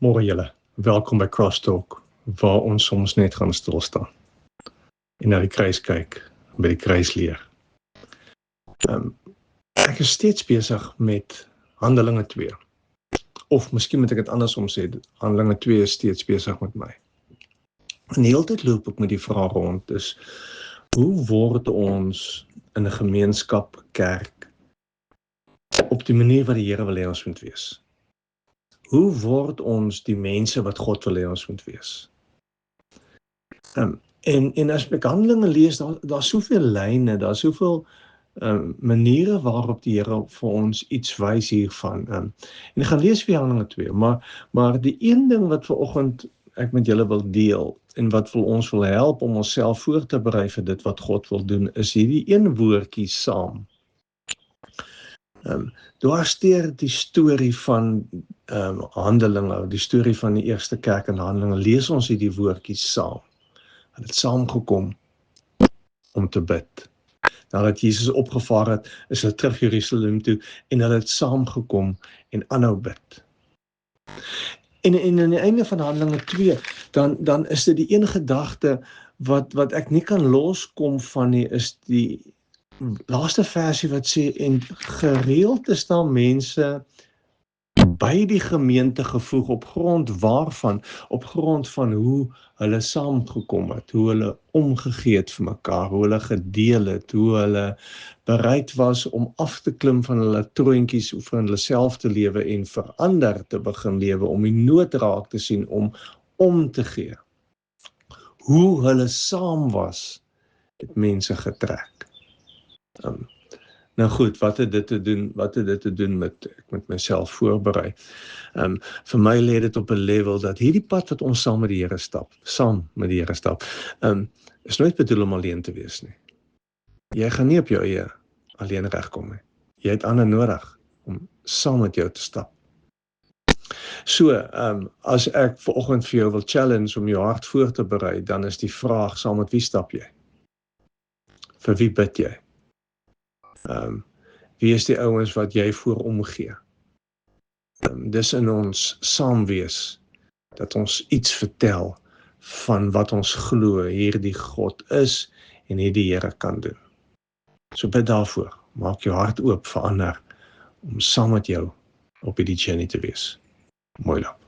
Môre julle, welkom by Crosstalk, waar ons soms net gaan stilstaan en na die kruis kyk, by die kruis leer. Ek is steeds besig met Handelinge 2, of miskien moet ek dit andersom sê, Handelinge 2 is steeds besig met my. En die hele tyd loop ek met die vraag rond, is, hoe word ons in 'n gemeenskap, kerk, op die manier wat die Here wil hê ons moet wees? Hoe word ons die mense wat God wil hê ons moet wees? En as ek Handelinge lees, daar soveel lyne, daar soveel maniere waarop die Here vir ons iets wys hiervan. En ek gaan lees vir Handelinge 2, maar die een ding wat vanoggend ek met julle wil deel, en wat ons wil help om onsself voor te berei vir dit wat God wil doen, is hierdie een woordjie saam. Deur die storie van Handelinge, die storie van die eerste kerk in Handelinge, lees ons hierdie woordjie saam. Hulle het saamgekom om te bid. Nadat Jesus opgevaar het, is hulle terug Jerusalem toe, en hulle het saamgekom en aanhou bid. En aan die einde van Handelinge 2, dan is dit die een gedagte, wat ek nie kan loskom van nie, is die laaste versie wat sê, en gereeld is daar mense by die gemeente gevoeg op grond waarvan, op grond van hoe hulle saamgekom het, hoe hulle omgegee het vir mekaar, hoe hulle gedeel het, hoe hulle bereid was om af te klim van hulle troontjies vir hulle self te lewe en vir ander te begin lewe, om die nood raak te sien, om te gee. Hoe hulle saam was, het mense getrek. Nou goed, wat het dit te doen met ek met myself voorberei? Vir my lê dit op 'n level dat hierdie pad wat ons saam met die Here stap, is nooit bedoel om alleen te wees nie. Jy gaan nie op jou eie alleen regkom nie. Jy het ander nodig om saam met jou te stap. So, as ek vanoggend vir jou wil challenge om jou hart voor te berei, dan is die vraag, saam met wie stap jy? Vir wie bid jy? Wie is die ouens wat jy voor omgee? Dis in ons saamwees, dat ons iets vertel van wat ons glo hierdie God is en hierdie Here kan doen. So bid daarvoor, maak jou hart oop vir ander, om saam met jou op hierdie journey te wees. Mooi loop.